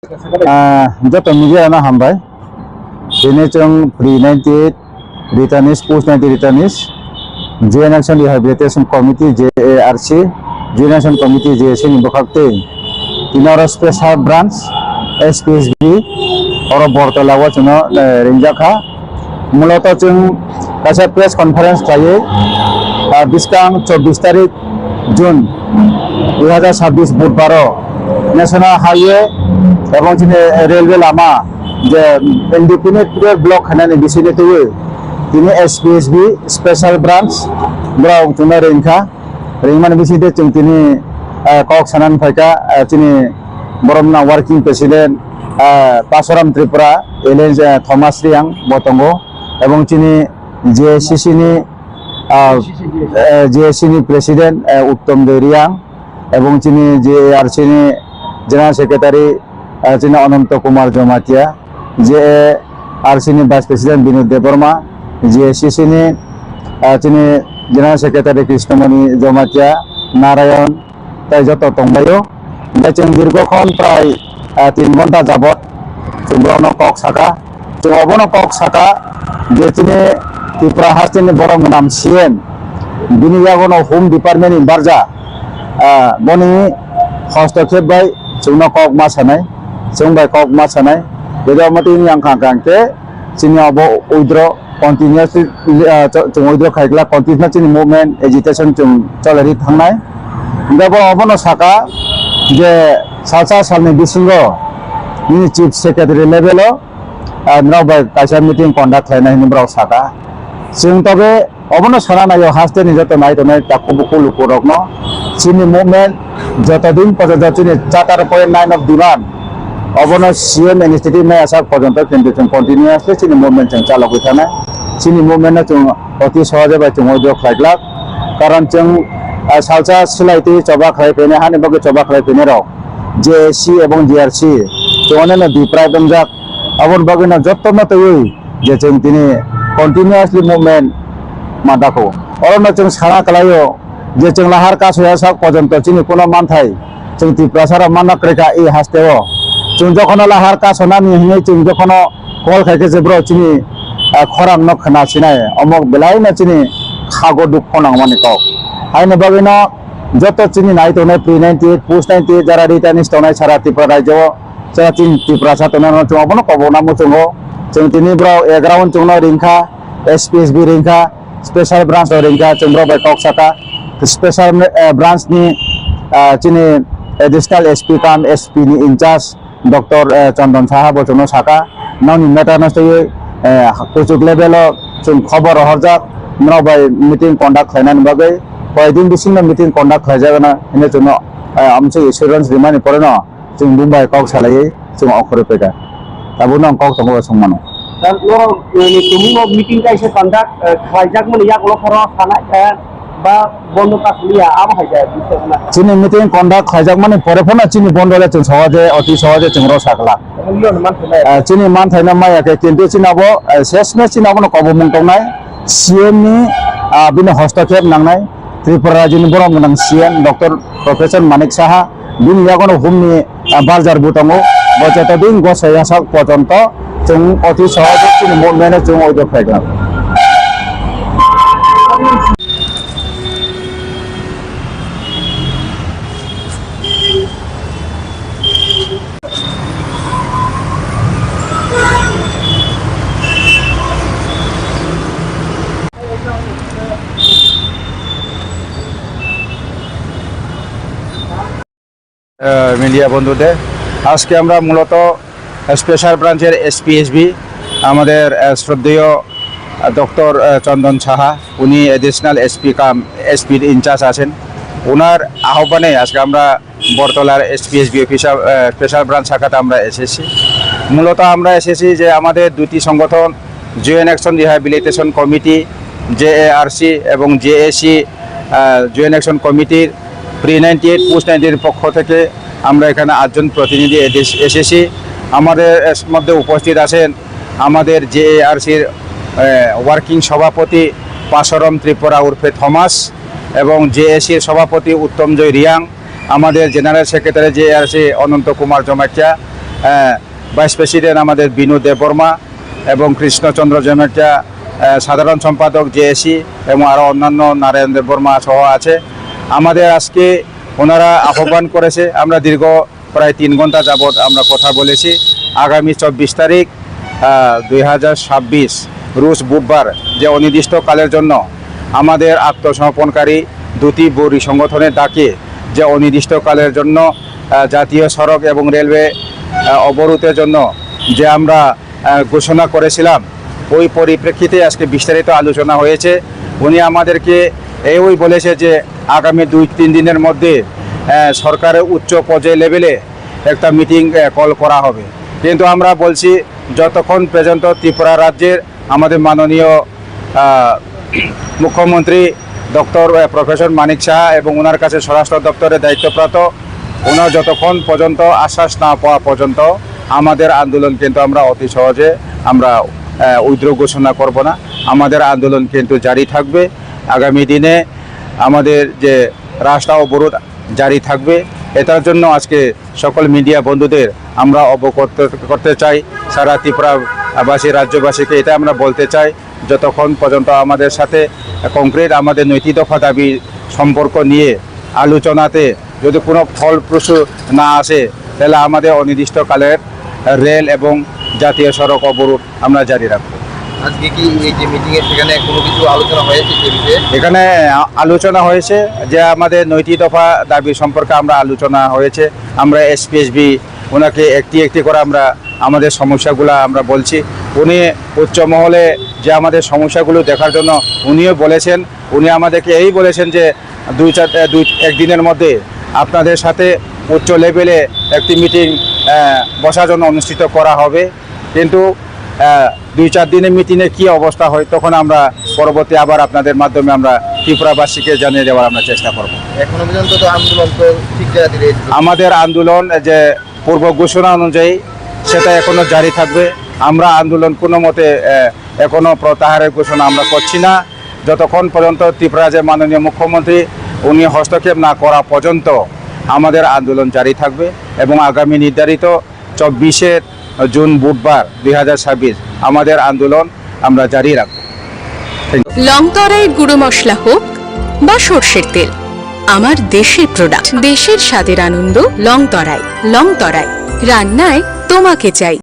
Jatuh media na hambai. Ini ceng pre-98 returnees, post-90 returnees, Joint Action Rehabilitation Committee JARC, Joint Action Committee JAC ni bakakte. Tinara special branch SPSB orang Bortolawa cina Rinjaka. Mulata ceng kasih press conference kaya. Biskang 24 tarik Jun 2026 Budbaro National Highway এবং railway Lama যে independent block খানানি বিসিনে তুই তিনি এসপিএসবি special branch brow তুনা রেংখা রেংমান বিসিতে जों তিনি cock Sanan ফাইকা তিনি বরমনা working president পাসরাম Tripura এলেন Thomas Reang বতঙ্গ এবং তিনি জেএসসি নি প্রেসিডেন্ট উত্তম দেরিয়াং এবং তিনি জেআরসি নি general secretary Cina Anant Kumar Jomatia, JARC ni Vice President Binod Deborma, JCC ni Cina General Secretary Krishnamani Jomatia, Narayan, Tajato Tongbayo, Baceng Dirgokon Prai, Tinmonta Jabot, Cumbono Kok Saka, Cumobono Kok Saka, Jecine Tiprahastin Borong Nam Sien, Biniyagono Home Department in Barja, Boni Hostel by Cuna Kok Masanai. Sungbai kok masanai, jadi mati ini yang kangkang ke, sini abo udro continuous, udro kaikla continuous sini movement agitation colari thangnai, jadi abo no saka, je salsa salne bisingo, ini chief secretary level lo, nabai kaisa meeting conduct lainnya ini berau saka, sing tabe abo no sana na yo haste ni jatuh naik takku buku lukurok no, sini movement jatuh din pada jatuh ni 4.9 of demand. Abono CM initiative में ऐसा पर्यंत किंतु चुन continuously चीनी movement चंग चालू हुई था ना चीनी movement ना चुन अति सहजे बाय चुन उद्योग खाइला कारण चुन सालसा सिलाइती चौबा खाइ पेने हाने बगे चौबा खाइ पेने रो JAC एवं JRC चुने ना डिप्राइव बंजाक अबोन बगे ना जब तक ना तो ये जे चुन तिने continuously movement माता को और ना चुन सारा कलायो जे चुन लाहर का सोया सब पर्यंत चीनी पुना मान थाई चुन डिप्रेसर माना करेगा ये हस्ते वो जों जखनो लाहार कासना निहिने जों जखनो कल खाइके जेब्रो चिनि खरां न खना सिनाय अमक बेलाय न चिनि खागो दुख खनां माने कौ हायने बगैनो जत चिनि नाय तने प्री 98 पोस्ट 98 जारा रिटार्निस तनाय सारा त्रिपुरा राज्य सारा चिनि त्रिपुरा सातना न जों अबनो कबना मुचंगो जों तिनि ब्रो एग्राउंड जों रिंखा एसपीएसबी रिंखा स्पेशल ब्रांच रिंखा चंद्र बाय कक साका स्पेशल ब्रांच नि चिनि एडिशनल एसपी काम एसपी नि in charge Dr. Chandon Saha bocono saka nani meta nastoye kucuk level chung khabar harjak nabai meeting conduct khainan bagai koidin bising na meeting conduct khaijagana ine chuno amse assurance dimani poreno chung Mumbai kok salai chung okhore peka tabuno kok tongo songmano dan lo ni tumu meeting kaise conduct khaijak mani yak lo khoro khana বা বন্ধ কাজ লিয়া আম হয়ে যায় বুঝছেনা চিনি meeting conduct খাইজাক মানে পরে phone চিনি বন্ধ হলে চুন সহজে অতি সহজে চুংরো সাকলা চিনি মান থাইনা মায়াকে কিন্তু চিনাবো শেষমে চিনাবো কব মুংটংনাই সিএম नि बिनो हस्तक्षेप नांनाय त्रिपुरा राज्यनि बरम गोनां CM doctor professor Manik Saha बिनि यागनो हुमनि बारजार बुतंगो बजेट दिन गसाया sak पर्यंत जों अति सहजे चिनि मुभमेन्ट जों ओइदो फाइगोन মিডিয়া বন্ধুদের আজকে আমরা মূলত স্পেশাল ব্রাঞ্চের এসপিএসবি আমাদের শ্রদ্ধেয় ডক্টর চন্দন সাহা উনি এডিশনাল এসপি কাম এসপির ইনচার্জ আছেন ওনার আহ্বানে আজকে আমরা বরতলার এসপিএসবি অফিসার স্পেশাল ব্রাঞ্চ শাখাতে আমরা এসেছি মূলত আমরা এসেছি যে আমাদের দুটি সংগঠন জয়েন্ট অ্যাকশন রিহ্যাবিলিটেশন কমিটি জেএআরসি এবং জেএসি জয়েন্ট অ্যাকশন কমিটির প্রি 98 পোস্ট 98 পক্ষ থেকে আমরা এখানে 8 জন প্রতিনিধি এসেছি আমাদের মধ্যে উপস্থিত আছেন আমাদের জেএআরসির ওয়ার্কিং সভাপতি পাসরম ত্রিপুরা উর্ফে থমাস এবং জেএসির সভাপতি উত্তম জয় রিয়াং আমাদের জেনারেল সেক্রেটারি জেআরসি অনন্ত কুমার জমাতিয়া ভাইস প্রেসিডেন্ট আমাদের বিনু দেববর্মা এবং কৃষ্ণচন্দ্র জমাতিয়া সাধারণ সম্পাদক জেএসি এবং আরও অন্যান্য নারায়ণ দেববর্মা সহ আছে। আমাদের আজকে ওনারা আহ্বান করেছে, আমরা দীর্ঘ প্রায় 3 ঘন্টা যাবৎ আমরা কথা বলেছি। আগামী 24 তারিখ 2026 রোজ বুধবার যে অনির্দিষ্টকালের জন্য আমাদের আত্মসমর্পণকারী দুটি বড়ি সংগঠনের ডাকে যে অনির্দিষ্টকালের জন্য জাতীয় সড়ক এবং রেলওয়ে অবরোধের জন্য যে আমরা ঘোষণা করেছিলাম, ওই পরিপ্রেক্ষিতে আজকে বিস্তারিত আলোচনা হয়েছে। উনি আমাদেরকে এই বলেছে যে আগামী 2-3 দিনের মধ্যে সরকারের উচ্চ পর্যায়ে লেভেলে একটা মিটিং কল করা হবে। কিন্তু আমরা বলছি যতক্ষণ পর্যন্ত ত্রিপুরা রাজ্যের আমাদের মাননীয় মুখ্যমন্ত্রী ডক্টর প্রফেসর মানিক সাহা এবং ওনার কাছে স্বরাষ্ট্র দপ্তরের দায়িত্বপ্রাপ্ত ওনার যতক্ষণ পর্যন্ত আশ্বাস না পাওয়া পর্যন্ত আমাদের আন্দোলন কিন্তু আমরা অতি সহজে আমরা উইথড্র ঘোষণা করব না। আমাদের আন্দোলন কিন্তু জারি থাকবে। আগামী দিনে আমাদের যে রাস্তা অবরোধ জারি থাকবে। এটার জন্য আজকে সকল মিডিয়া বন্ধুদের আমরা অবগত করতে চাই, সারা ত্রিপুরাবাসী রাজ্যবাসীকে এটা আমরা বলতে চাই, যতক্ষণ পর্যন্ত আমাদের সাথে কংক্রিট আমাদের নৈতিক দফা দাবি সম্পর্ক নিয়ে আলোচনাতে যদি কোনো ফলপ্রসূ না আসে, তাহলে আমাদের অনির্দিষ্টকালের রেল এবং জাতীয় সড়ক অবরোধ আমরা জারি রাখব। আজকে কি এই যে মিটিংয়ে সেখানে কোনো কিছু আলোচনা হয়েছে যে বিষয়ে? এখানে আলোচনা হয়েছে যে আমাদের নৈতিক দফা দাবি সম্পর্কে আমরা আলোচনা হয়েছে। আমরা এসপিএসবি ওনাকে একটি করে আমরা আমাদের সমস্যাগুলো আমরা বলছি। উনি উচ্চ মহলে যে আমাদের সমস্যাগুলো দেখার জন্য উনিও বলেছেন। উনি আমাদেরকে বলেছেন যে 1 দিনের মধ্যে আপনাদের সাথে উচ্চ লেভেলে একটি মিটিং বসার জন্য অনুষ্ঠিত করা হবে। কিন্তু 2-4 দিনের মিটিংয়ে কী অবস্থা হয় তখন আমরা পরবর্তী আবার আপনাদের মাধ্যমে আমরা ত্রিপুরাবাসীকে জানিয়ে দেওয়ার আমরা চেষ্টা করব। এখনো পর্যন্ত তো আন্দোলন তো ঠিক জায়গাতে রয়েছে। আমাদের আন্দোলন যে পূর্ব ঘোষণা অনুযায়ী সেটা এখনো জারি থাকবে। আমরা আন্দোলন কোনো মতে এখনো প্রত্যাহারের ঘোষণা আমরা করছি না। যতক্ষণ পর্যন্ত ত্রিপুরা যে মাননীয় মুখ্যমন্ত্রী উনি হস্তক্ষেপ না করা পর্যন্ত আমাদের আন্দোলন জারি থাকবে এবং আগামী নির্ধারিত 24 জুন বুধবার 2026 আমাদের আন্দোলন আমরা জারি রাখব। লংতরাইয়ের গুঁড়ো মশলা হোক বা সর্ষের তেল, আমার দেশের প্রোডাক্ট, দেশের স্বাদের আনন্দ। লংতরাই রান্নায় তোমাকে চাই।